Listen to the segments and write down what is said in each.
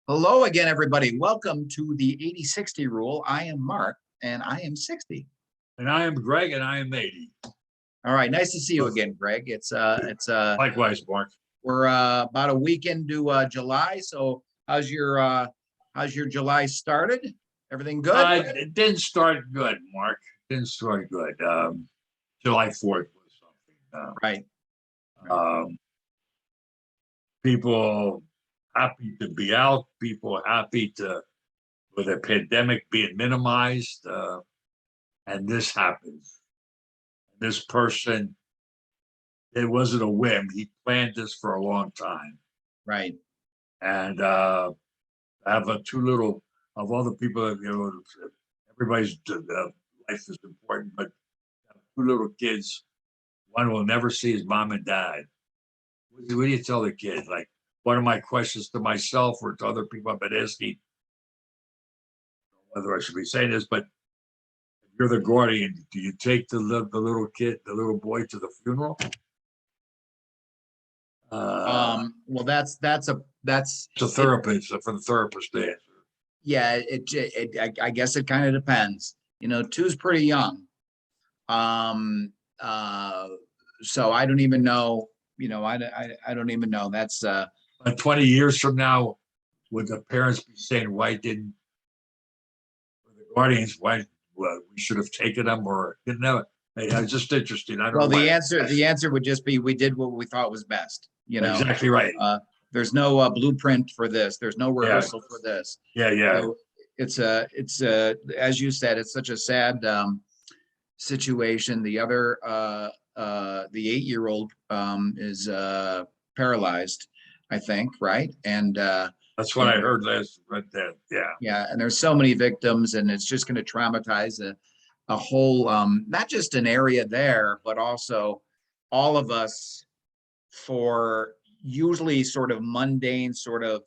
Hello again, everybody. Welcome to the 80-60 rule. I am Mark and I am 60. And I am Greg, and I am 80. All right, nice to see you again, Greg. Likewise, Mark. We're about a week into July. So how's your July started? Everything good? It didn't start good, Mark. Didn't start good. July 4th was something. Right. People happy to be out. People happy with the pandemic being minimized. And this happens. This person, it wasn't a whim. He planned this for a long time. Right. And I have two little of all the people that, everybody's life is important, but two little kids. One will never see his mom and dad. What do you tell the kid? Like, one of my questions to myself or to other people I've been asking, whether I should be saying this, but if you're the guardian, do you take the little kid, the little boy, to the funeral? Well, that's a therapist for the therapist to answer. Yeah, I guess it kind of depends. Two's pretty young. So I don't even know. I don't even know. That's 20 years from now, would the parents be saying, why didn't the guardians, why we should have taken them or didn't have it? It's just interesting. I don't know. The answer would just be we did what we thought was best. Exactly right. There's no blueprint for this. There's no rehearsal for this. Yeah. So it's as you said, it's such a sad situation. The other the 8-year-old is paralyzed, I think, right? And that's what I heard last right there. Yeah, and there's so many victims, and it's just going to traumatize a whole not just an area there, but also all of us for usually sort of mundane, sort of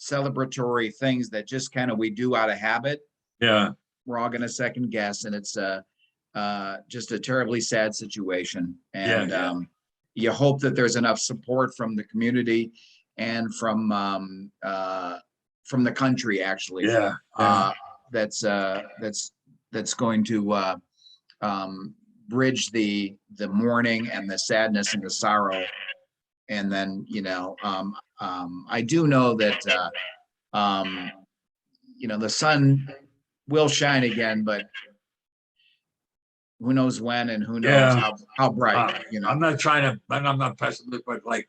celebratory things that just kind of we do out of habit. Yeah, we're all going to second guess, and it's just a terribly sad situation. And you hope that there's enough support from the community and from the country, actually. That's going to bridge the mourning and the sadness and the sorrow. And then I do know that the sun will shine again, but who knows when and who knows how bright. I'm not pessimistic, but like,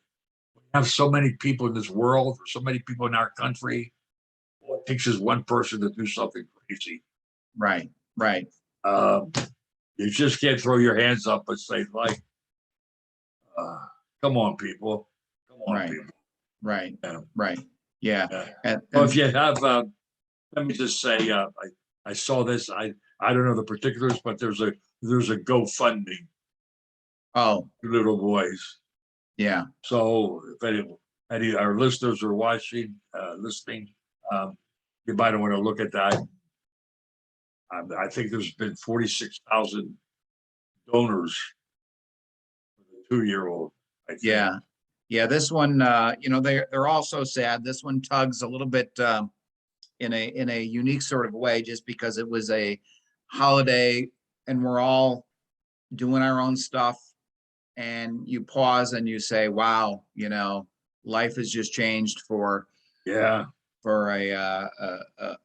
we have so many people in this world, or so many people in our country. All it takes is one person to do something crazy. Right. You just can't throw your hands up and say, like, come on, people. Come on, people. Right. Yeah. And if you have, let me just say, I saw this. I don't know the particulars, but there's a GoFundMe. Oh, little boys. Yeah. So if any of our listeners are listening, you might want to look at that. I think there's been 46,000 donors for the 2-year-old. Yeah. This one, they're all so sad. This one tugs a little bit in a unique sort of way, just because it was a holiday and we're all doing our own stuff, and you pause and you say, wow, life has just changed for a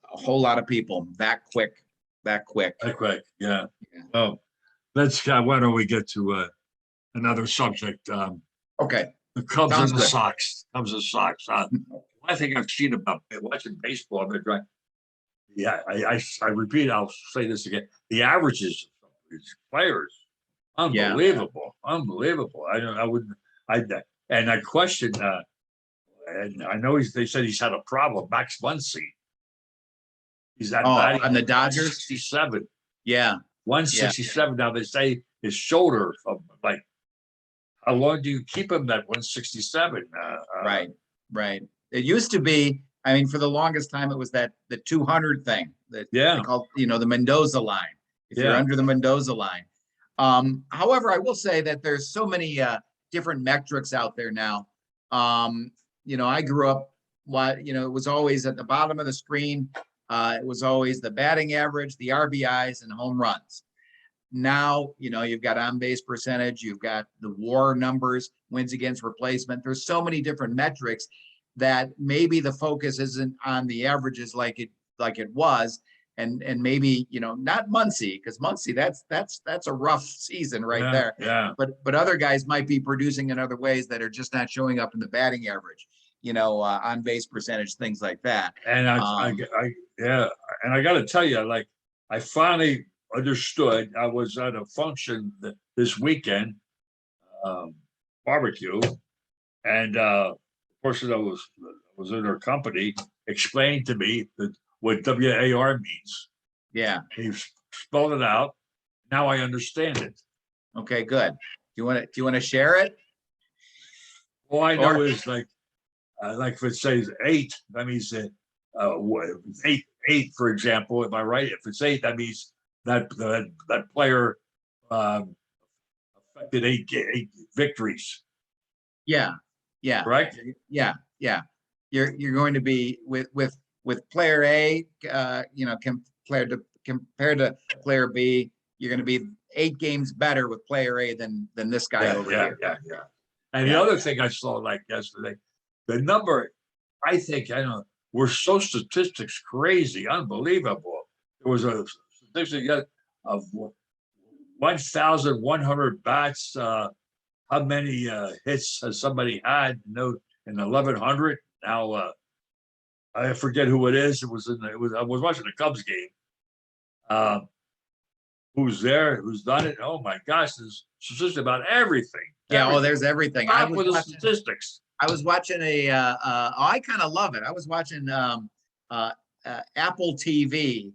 whole lot of people that quick. Yeah. Oh, why don't we get to another subject? Okay. The Cubs and the Sox. I think I've seen about watching baseball. I've been trying. Yeah, I repeat. I'll say this again. The averages of these players, unbelievable. I questioned. And I know they said he's had a problem. Max Muncy. He's at on the Dodgers. 67. Yeah. 167. Now they say his shoulder. Like, how long do you keep him at 167? Right. It used to be. I mean, for the longest time, it was the 200 thing that they called, the Mendoza line. If you're under the Mendoza line. However, I will say that there's so many different metrics out there now. I grew up what, it was always at the bottom of the screen. It was always the batting average, the RBIs, and home runs. Now, you've got on base percentage, you've got the WAR numbers, wins against replacement. There's so many different metrics that maybe the focus isn't on the averages like it was. And maybe, not Muncy, because Muncy, that's a rough season right there. Yeah. But other guys might be producing in other ways that are just not showing up in the batting average, on base percentage, things like that. And and I got to tell you, like, I finally understood. I was at a function this weekend, barbecue, and the person that was in her company explained to me what WAR means. Yeah. He spelled it out. Now I understand it. Okay, good. Do you want to share it? All I know is like if it says 8, that means eight, for example. Am I right? If it's 8, that means that player affected eight victories. Yeah. Correct? Yeah. You're going to be with player A, compared to player B, you're going to be 8 games better with player A than this guy over here. Yeah. And the other thing I saw like yesterday, the number, I think, we're so statistics crazy, unbelievable. There was a statistic of 1,100 bats. How many hits has somebody had? In 1,100. Now I forget who it is. I was watching the Cubs game. Who's there? Who's done it? Oh my gosh, there's statistics about everything. Yeah. Oh, there's everything. I was watching statistics. I was watching I kind of love it. I was watching Apple TV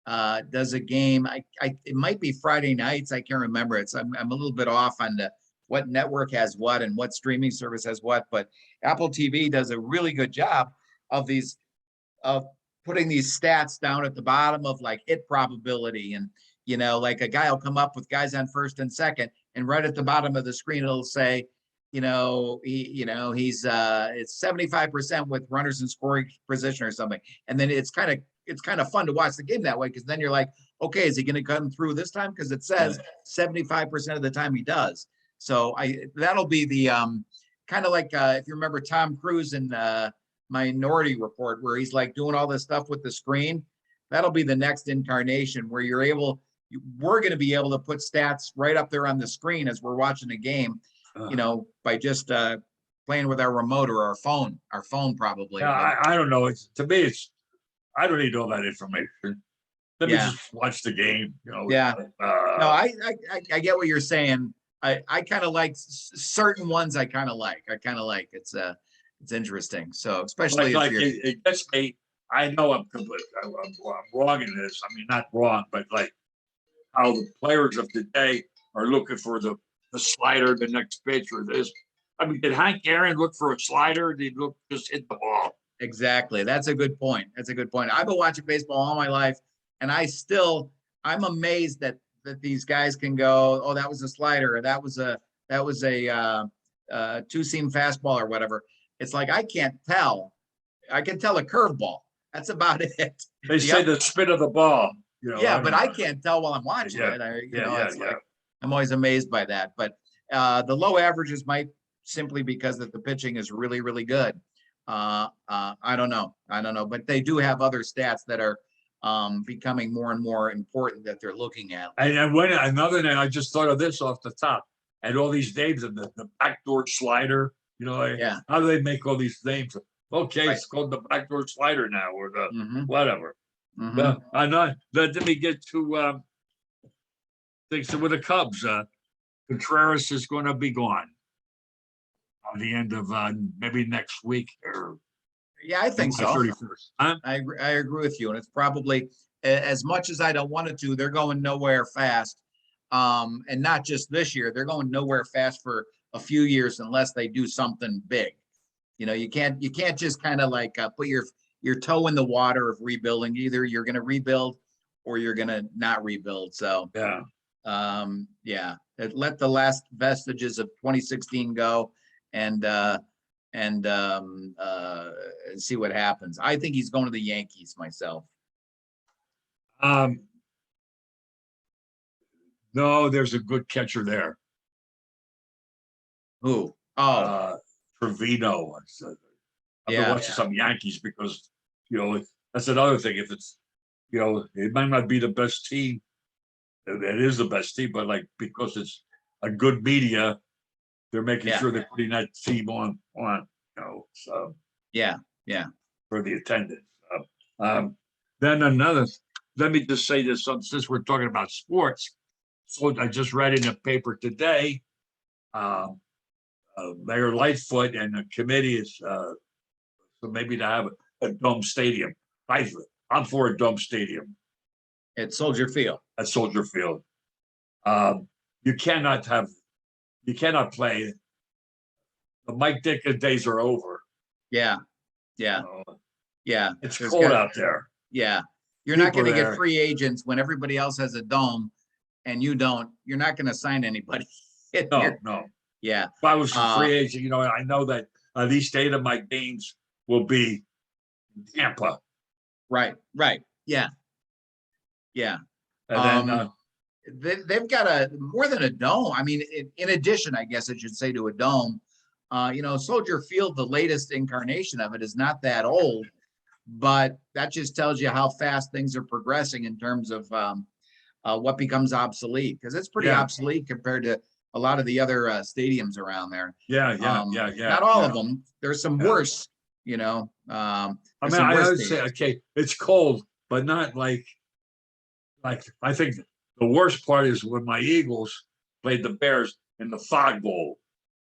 does a game. It might be Friday nights. I can't remember. I'm a little bit off on what network has what and what streaming service has what, but Apple TV does a really good job of putting these stats down at the bottom of like hit probability, and like a guy will come up with guys on first and second, and right at the bottom of the screen it'll say, he's it's 75% with runners in scoring position or something. And then it's kind of fun to watch the game that way, because then you're like, okay, is he going to come through this time? Because it says 75% of the time he does. So that'll be the kind of like if you remember Tom Cruise in Minority Report, where he's like doing all this stuff with the screen. That'll be the next incarnation where we're going to be able to put stats right up there on the screen as we're watching a game, by just playing with our remote or our phone probably. Yeah, I don't know. To me, I don't need all that information. Let me just watch the game. Yeah. No, I get what you're saying. I kind of like certain ones. I kind of like. It's interesting. So especially like it gets me. I know I'm wrong in this. I mean, not wrong, but like how the players of today are looking for the slider, the next pitch, or this. I mean, did Hank Aaron look for a slider? Did he just hit the ball? Exactly. That's a good point. I've been watching baseball all my life, and I'm amazed that these guys can go, oh, that was a slider, or that was a two-seam fastball or whatever. It's like I can't tell. I can tell a curveball. That's about it. They say the spin of the ball. But I can't tell while I'm watching it. Like, I'm always amazed by that. But the low averages might simply because that the pitching is really, really good. I don't know, but they do have other stats that are becoming more and more important that they're looking at. And when another name, I just thought of this off the top, and all these names of the backdoor slider. How do they make all these names? Okay, right. It's called the backdoor slider now, or the whatever. I'm not. Let me get to things with the Cubs. Contreras is going to be gone at the end of maybe next week or. Yeah, I think so. 31st. Huh? I agree with you, and it's probably, as much as I don't want it to, they're going nowhere fast, and not just this year. They're going nowhere fast for a few years unless they do something big. You can't just kind of like put your toe in the water of rebuilding. Either you're going to rebuild or you're going to not rebuild. So let the last vestiges of 2016 go, and see what happens. I think he's going to the Yankees myself. No, there's a good catcher there. Who? Oh, Trevino. I've been yeah, watching some Yankees because, that's another thing. If it's, it might not be the best team. It is the best team, but like, because it's a good media, they're making Yeah. sure they're putting that team on, so yeah, for the attendance. Then let me just say this, since we're talking about sports. So I just read in the paper today, Mayor Lightfoot and the committee is, so maybe to have a dome stadium. I'm for a dome stadium at Soldier Field. at Soldier Field. You cannot play. The Mike Ditka days are over. Yeah. It's cold out there. Yeah. You're People not going to there. get free agents when everybody else has a dome and you don't. You're not going to sign anybody. No. Yeah. If I was a free agent, I know that at least 8 of my games will be in Tampa. Right. Yeah. And then they've got more than a dome. I mean, in addition, I guess I should say, to a dome, Soldier Field, the latest incarnation of it, is not that old, but that just tells you how fast things are progressing in terms of what becomes obsolete, because it's pretty obsolete compared to a lot of the other stadiums around there. Yeah. Not all of them. There's some worse, I would say, okay, it's cold, but not like I think the worst part is when my Eagles played the Bears in the Fog Bowl.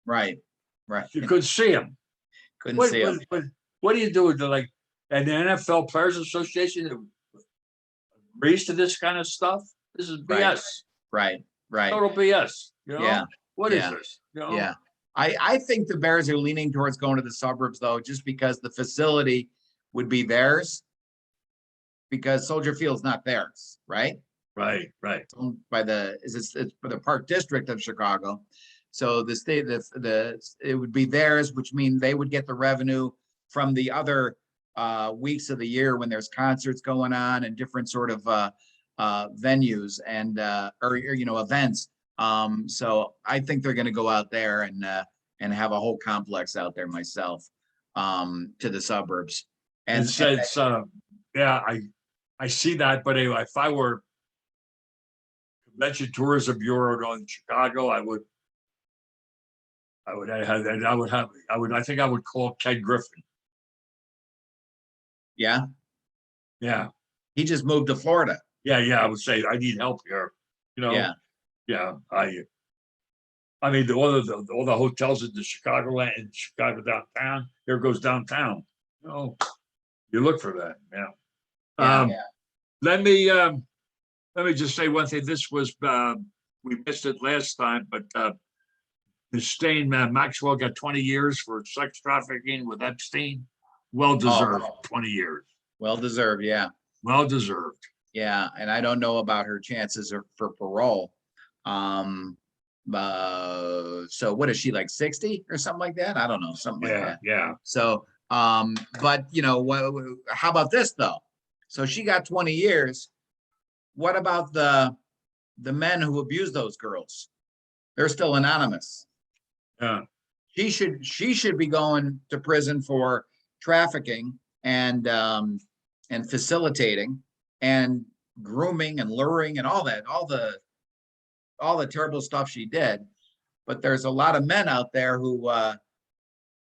Right. You couldn't see them. See them. What do you do with and the NFL Players Association agrees to this kind of stuff? This is BS. Right. Total BS. Yeah. What is this? Yeah. I think the Bears are leaning towards going to the suburbs, though, just because the facility would be theirs, because Soldier Field's not theirs, right? Right. It's owned by it's for the Park District of Chicago. So the state, it would be theirs, which means they would get the revenue from the other weeks of the year when there's concerts going on and different sort of venues and or events. So I think they're going to go out there and have a whole complex out there myself, to the suburbs. And I see that, but if I were Convention Tourism Bureau in Chicago, I think I would call Ken Griffin. Yeah. He just moved to Florida. Yeah. I would say I need help here. Yeah. I mean, all the hotels in Chicago downtown. Here goes downtown. You look for that. Yeah. Let me just say one thing. This was we missed it last time, but Ghislaine Maxwell got 20 years for sex trafficking with Epstein. Well deserved. 20 years. Well deserved. Yeah. Well deserved. Yeah, and I don't know about her chances for parole. So what is she, like 60 or something like that? I don't know, something like that. Yeah. So, but how about this though? So she got 20 years. What about the men who abuse those girls? They're still anonymous. Yeah. She should be going to prison for trafficking and facilitating and grooming and luring and all the terrible stuff she did. But there's a lot of men out there who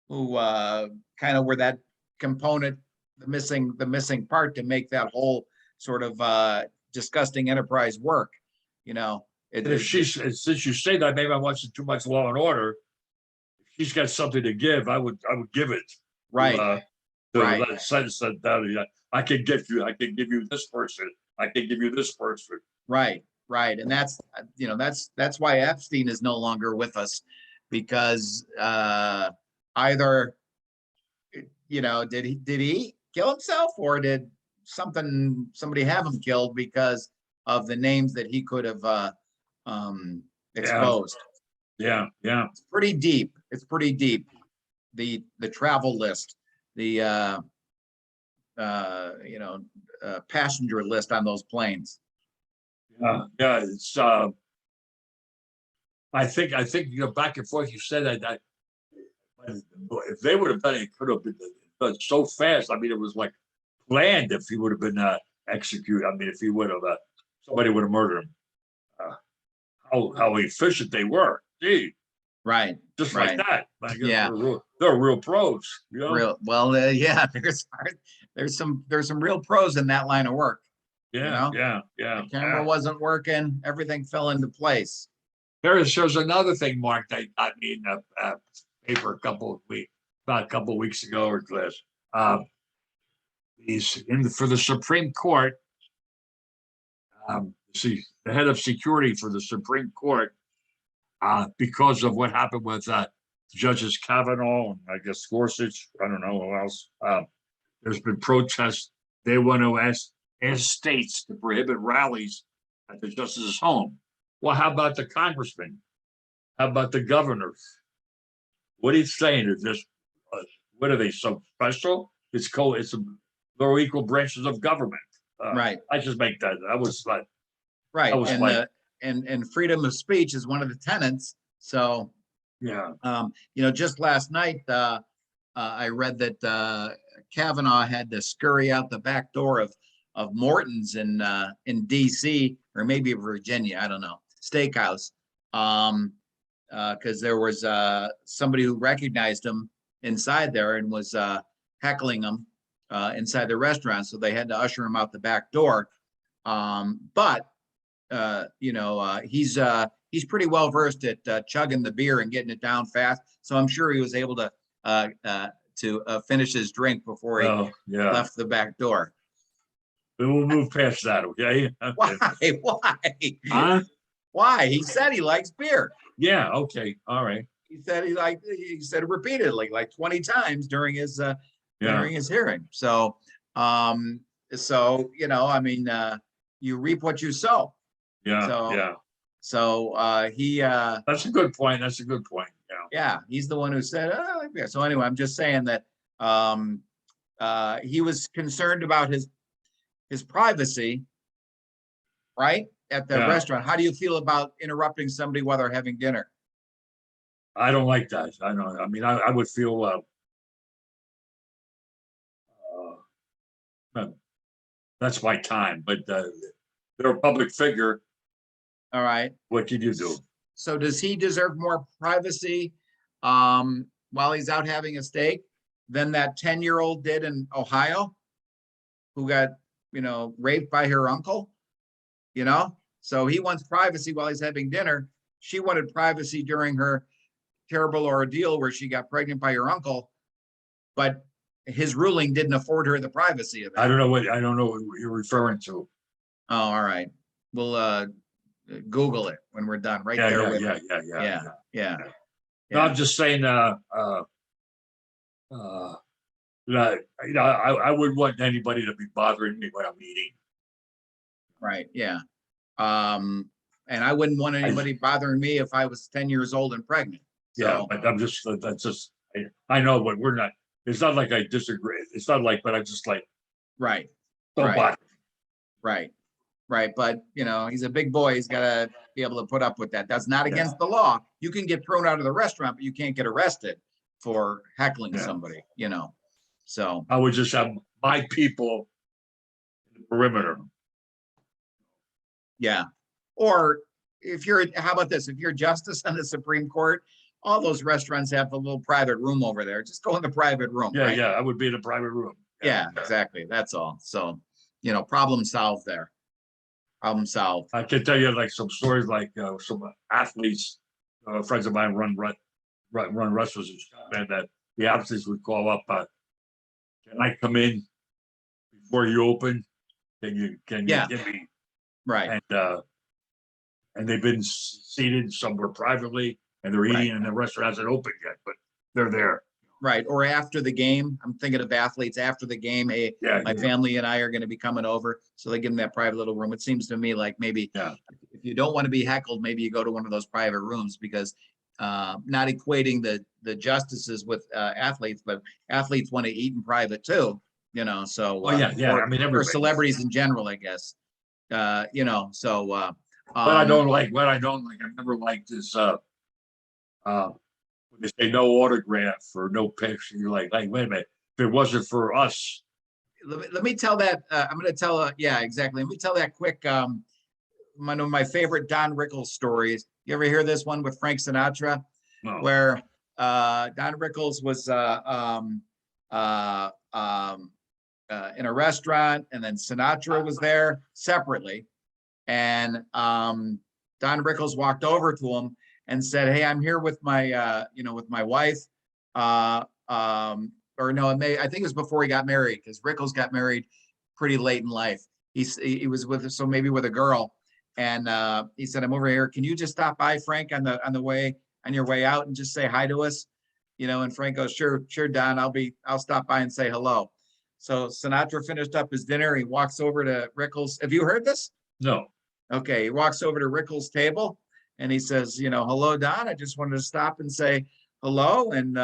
kind of were that component, the missing part to make that whole sort of disgusting enterprise work. Since you say that, maybe I'm watching too much Law and Order. If she's got something to give, I would give it. Right. Right. I can give you this person. I can give you this person. Right. And that's why Epstein is no longer with us, because either did he kill himself, or did somebody have him killed because of the names that he could have exposed. Yeah. It's pretty deep. the travel list, the passenger list on those planes. Yeah, it's I think back and forth. You said that if they would have done it, it could have been done so fast. I mean, it was like planned. If he would have been executed, I mean, if he would have, somebody would have murdered him. How efficient they were. Gee, Right. just Right. like that. I guess Yeah. they're real pros. You know? Real well. Yeah. There's some real pros in that line of work. Yeah, The camera wasn't working. Everything fell into place. There's another thing, Mark, that got me in the paper about a couple of weeks ago or less. He's for the Supreme Court. See, the head of security for the Supreme Court, because of what happened with Judges Kavanaugh and I guess Gorsuch, I don't know who else. There's been protests. They want to ask states to prohibit rallies at the justice's home. Well, how about the congressman? How about the governors? What he's saying is this: what are they so special? They're equal branches of government. Right. I just make that. That was like right. That was And freedom of speech is one of the tenets. So yeah. Just last night, I read that Kavanaugh had to scurry out the back door of Morton's in DC or maybe Virginia, I don't know, steakhouse, because there was somebody who recognized him inside there and was heckling him inside the restaurant, so they had to usher him out the back door. But he's pretty well versed at chugging the beer and getting it down fast, so I'm sure he was able to finish his drink before he left the back door. We'll move past that, okay? Why? Huh? Why? He said he likes beer. Yeah. Okay. All right. He said it repeatedly, like 20 times during his hearing. So, you reap what you sow. Yeah. So he. That's a good point. Yeah. He's the one who said, "Oh, yeah." So anyway, I'm just saying that he was concerned about his privacy, right, at the restaurant. How do you feel about interrupting somebody while they're having dinner? I don't like that. I know. I mean, I would feel that's my time, but they're a public figure. All right. What can you do? So does he deserve more privacy while he's out having a steak than that 10-year-old did in Ohio, who got raped by her uncle? So he wants privacy while he's having dinner. She wanted privacy during her terrible ordeal where she got pregnant by her uncle, but his ruling didn't afford her the privacy of that. I don't know what you're referring to. Oh, all right. We'll Google it when we're done. Right there with it. Yeah. No, I'm just saying. I wouldn't want anybody to be bothering me when I'm eating. Right. Yeah. And I wouldn't want anybody bothering me if I was 10 years old and pregnant. So. Yeah, but that's just. I know, but we're not. It's not like I disagree. It's not like, but I just like. Right. Don't bother. Right. But he's a big boy. He's got to be able to put up with that. That's not against the law. You can get thrown out of the restaurant, but you can't get arrested for heckling somebody. So I would just have my people in the perimeter. Yeah. Or how about this? If you're justice on the Supreme Court, all those restaurants have a little private room over there. Just go in the private room. Yeah, right? yeah, I would be in a private room. Yeah, exactly. That's all. So, problem solved there. Problem solved. I can tell you like some stories, like some athletes, friends of mine run wrestlers in Scotland, that the athletes would call up, can I come in before you open? Can you give me? Right. And they've been seated somewhere privately and they're eating and the restaurant hasn't opened yet, but they're there. Right. Or after the game. I'm thinking of athletes after the game. Hey, my family and I are going to be coming over. So they give them that private little room. It seems to me like maybe if you don't want to be heckled, maybe you go to one of those private rooms, because not equating the justices with athletes, but athletes want to eat in private too, you know, so. Oh, yeah. I mean, Or everybody. celebrities in general, I guess. You know, so. What I don't like, I've never liked is, when they say no autograph or no picture, you're like, wait a minute, if it wasn't for us. Let me tell that, I'm gonna tell, yeah, exactly. Let me tell that quick, one of my favorite Don Rickles stories. You ever hear this one with Frank Sinatra? No. Where Don Rickles was in a restaurant, and then Sinatra was there separately. And Don Rickles walked over to him and said, "Hey, I'm here with my, with my wife." Or no, I think it was before he got married, because Rickles got married pretty late in life. He was with, so maybe with a girl, and he said, "I'm over here. Can you just stop by, Frank, on your way out, and just say hi to us?" And Frank goes, "Sure, Don. I'll stop by and say hello." So Sinatra finished up his dinner. He walks over to Rickles. Have you heard this? No. Okay, he walks over to Rickles' table and he says, "Hello, Don. I just wanted to stop and say hello and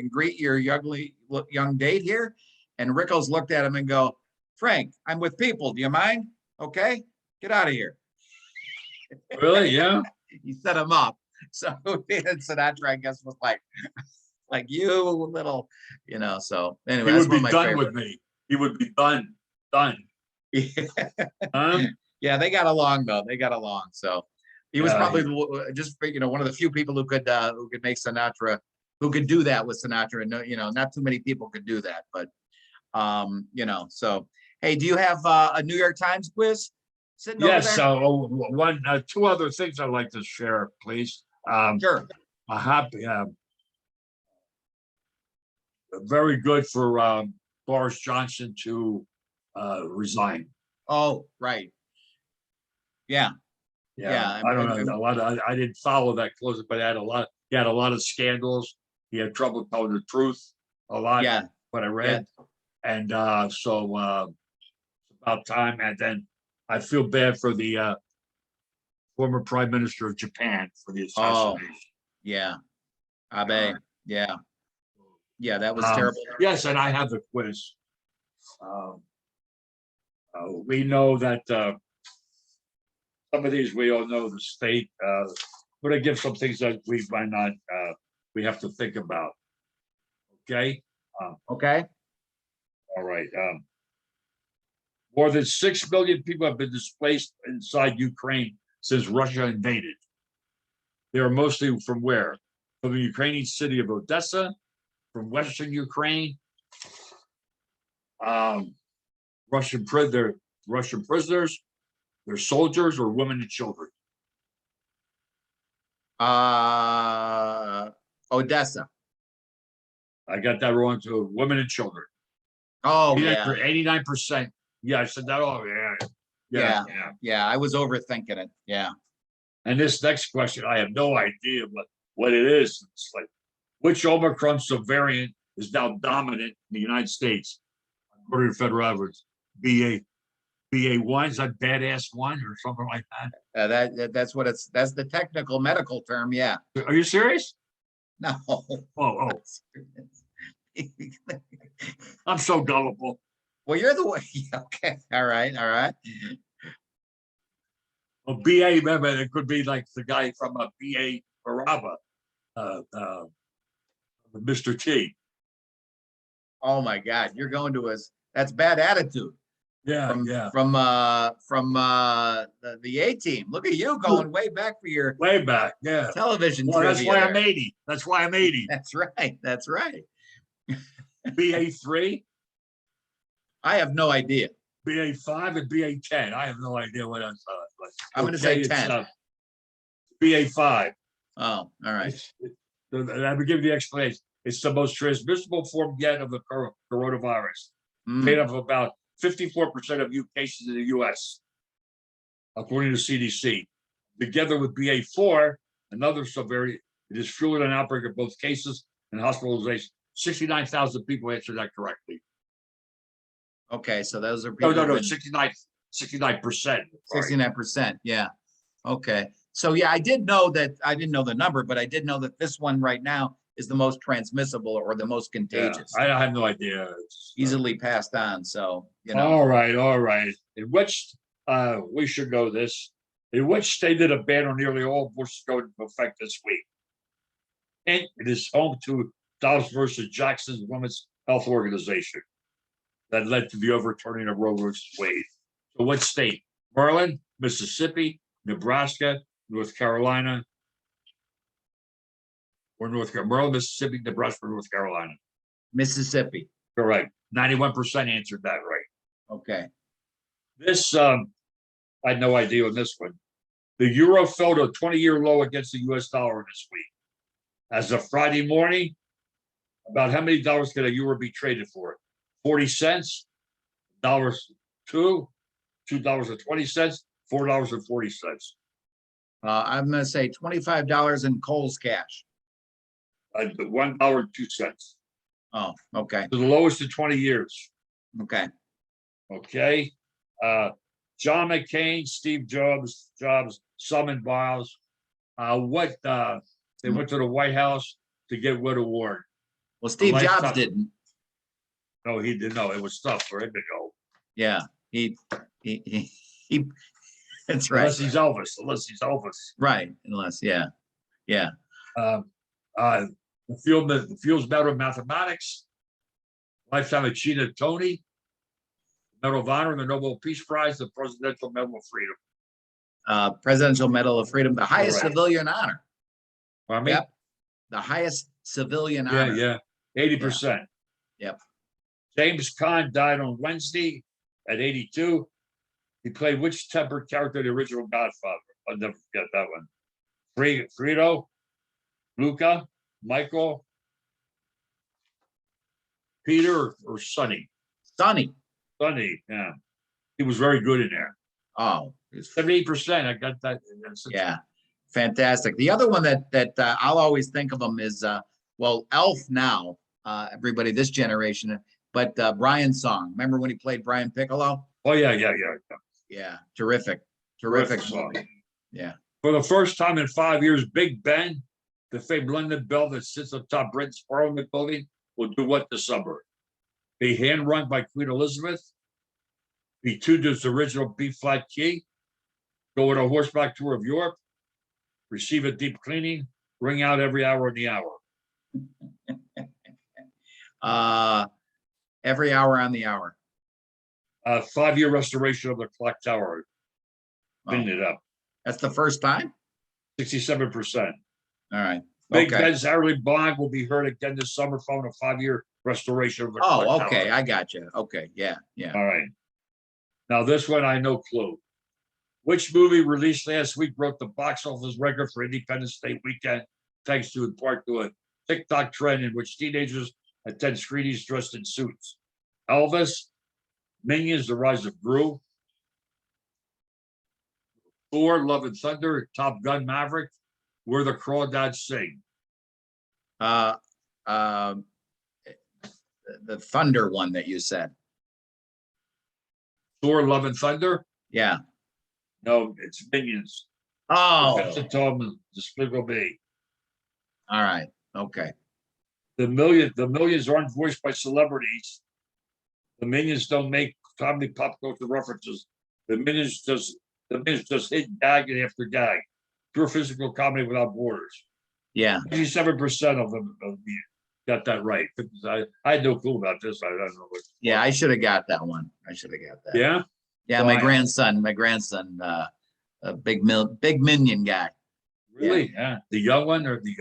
greet your young date here." And Rickles looked at him and go, "Frank, I'm with people. Do you mind? Okay, get out of here." Really? Yeah. He set him up. So Sinatra, I guess, was like you little, so anyway, He that's would one be of my done favorite. with me. He would be done. Huh? Yeah, they got along though. They got along. So he was Yeah, probably just one of the few people who could make Sinatra, who could do that with Sinatra. And not too many people could do that. But so hey, do you have a New York Times quiz sitting over Yes. there? So two other things I'd like to share, please. Sure. A happy, very good for Boris Johnson to resign. Oh, right. Yeah. Yeah, I don't know. I didn't follow that closely, but he had a lot of scandals. He had trouble telling the truth a lot. Yeah. What I read. Yeah. And so it's about time. And then I feel bad for the former prime minister of Japan for the assassination. Yeah. Abe. Yeah. Yeah, that was terrible. Yes, and I have the quiz. We know that some of these we all know the state. I'm going to give some things that we might not. We have to think about. Okay. Okay. All right. More than 6 million people have been displaced inside Ukraine since Russia invaded. They are mostly from where? From the Ukrainian city of Odessa, from Western Ukraine. Russian prisoners, they're soldiers or women and children. Odessa. I got that wrong too. Women and children. Oh, 89%. Yeah, I said that. Oh, yeah. I was overthinking it. Yeah. And this next question, I have no idea what it is. It's like, which Omicron subvariant is now dominant in the United States? According to federal evidence, BA1, is that badass one or something like that? That's the technical medical term. Yeah. Are you serious? No. Oh. I'm so gullible. Well, you're the way. Okay. All right. Well, BA, remember, it could be like the guy from a BA Baraba, Mr. T. Oh my God, you're going to that's bad attitude. Yeah, From the A team. Look at you going way back for your way back. Yeah. Television. Well, that's why I'm 80. That's why I'm 80. That's right. BA3. I have no idea. BA5 and BA10. I have no idea what else. I'm going to say 10. BA5. Oh, all right. I will give you the explanation. It's the most transmissible form yet of the coronavirus. Made up of about 54% of new cases in the U.S., according to CDC. Together with BA4, another subvariant, it is fueling an outbreak of both cases and hospitalization. 69,000 people answered that correctly. Okay, so those are people. No, 69%. 69%. Yeah. Okay. So yeah, I did know that. I didn't know the number, but I did know that this one right now is the most transmissible or the most Yeah, contagious, I have no idea. easily passed on. So, you know, All right, all right. In which we should know this. In which state did a ban on nearly all abortions go into effect this week? And it is home to Dobbs versus Jackson's Women's Health Organization that led to the overturning of Roe versus Wade. So what state? Maryland, Mississippi, Nebraska, North Carolina, or Maryland, Mississippi, Nebraska, or North Carolina. Mississippi. Correct. 91% answered that right. Okay. This I had no idea on this one. The euro fell to a 20-year low against the US dollar this week. As of Friday morning, about how many dollars could a euro be traded for? 40 cents, $2, $2.20, $4.40. I'm going to say $25 in Kohl's cash. $1.02. Oh, okay. The lowest in 20 years. Okay. Okay. John McCain, Steve Jobs, Simon Biles. They went to the White House to get what award? Well, Steve Jobs lifetime- didn't. No, he didn't. No, it was tough for him to go. Yeah. He that's right. Unless he's Elvis. Right. Unless, yeah. Yeah. The Field's Medal of Mathematics, Lifetime Achievement Tony, Medal of Honor, the Nobel Peace Prize, the Presidential Medal of Freedom. Presidential Medal of Freedom, the highest Correct. civilian honor. I mean, Yep. The highest civilian yeah, honor. yeah, 80%. Yep. James Caan died on Wednesday at 82. He played which tempered character in the original Godfather? I'll never forget that one. Frito, Luca, Michael, Peter, or Sonny? Sonny. Sonny, yeah. He was very good in there. Oh, 78%. I got that. yeah. Fantastic. The other one that I'll always think of him is well, Elf now, everybody this generation, but Brian's song. Remember when he played Brian Piccolo? Oh, yeah. Yeah, terrific song. Yeah. For the first time in 5 years, Big Ben, the famed London bell that sits atop Britain's Parliament building, will do what this summer? Be hand-run by Queen Elizabeth, be tuned to its original B-flat key, go on a horseback tour of Europe, receive a deep cleaning, ring out every hour in the hour. Every hour on the hour. 5-year restoration of the clock tower. Clean it up. That's the first time? 67%. All right. Big Okay. Ben's hourly bond will be heard again this summer following a 5-year restoration of the clock Oh, tower. okay. I got you. Okay. Yeah. All right. Now this one I no clue. Which movie released last week broke the box office record for Independence Day weekend, thanks to in part to a TikTok trend in which teenagers attend screenings dressed in suits? Elvis, Minions: The Rise of Gru, Thor: Love and Thunder, Top Gun: Maverick, Where the Crawdads Sing. The Thunder one that you said. Thor: Love and Thunder? Yeah. No, it's Minions. Oh, Vincent Tom, Despicable Me. all right. Okay. The millions aren't voiced by celebrities. The Minions don't make comedy pop culture references. The Minions just hit gag after gag. Pure physical comedy without borders. Yeah. 87% of them got that right. I had no clue about this. I don't know what. Yeah, I should have got that one. I should have got that. Yeah. Yeah, Why? my grandson, a big minion guy. Really? Yeah. The young one, or the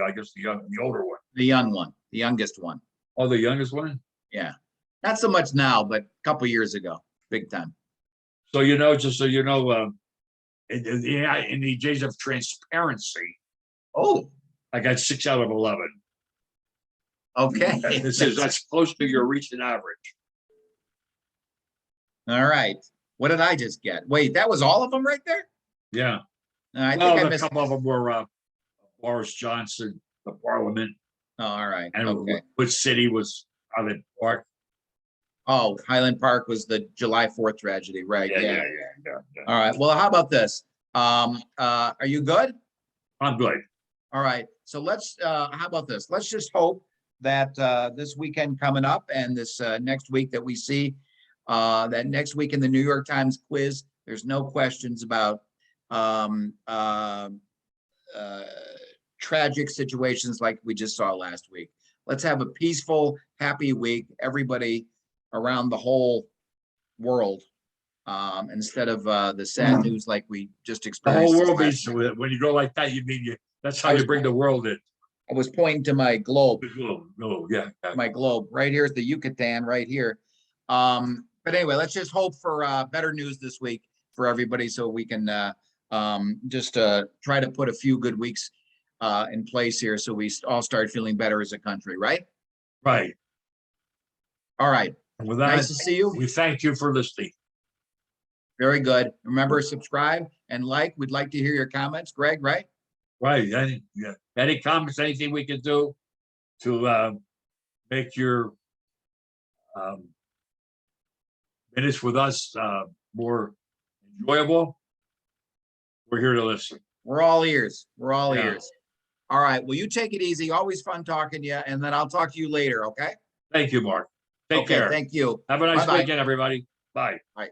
older one? The young one, the youngest one. Oh, the youngest one. Yeah. Not so much now, but a couple years ago, big time. So just so you know, in the days of transparency, Oh, I got 6 out of 11. okay. That's close to your recent average. All right. What did I just get? Wait, that was all of them right there? Yeah. I think Well, I a missed. couple of them were Boris Johnson, the Parliament, Oh, all right. and Okay. which city was Highland Park? Oh, Highland Park was the July 4th tragedy, right? Yeah. All right. Well, how about this? Are you good? I'm good. All right, so let's, how about this? Let's just hope that this weekend coming up and this next week that we see, that next week in the New York Times quiz, there's no questions about um, uh, uh, tragic situations like we just saw last week. Let's have a peaceful, happy week, everybody around the whole world, instead of the sad news like we just The experienced. whole this world last needs, week. when you go like that, you mean that's how you bring the world in. I was pointing to my globe. No, yeah. My globe. Right here's the Yucatan right here. But anyway, let's just hope for better news this week for everybody so we can just try to put a few good weeks in place here so we all start feeling better as a country, right? Right. All right. And with that, Nice to see you. we thank you for listening. Very good. Remember, subscribe and like. We'd like to hear your comments, Greg, right? Right. Any comments, anything we can do to make your minutes with us more enjoyable, we're here to listen. We're all ears. We're all Yeah. ears. All right. Well, you take it easy. Always fun talking to you. And then I'll talk to you later. Okay. Thank you, Mark. Take Okay. care. Thank you. Have a nice Bye-bye. weekend, everybody. Bye. Bye.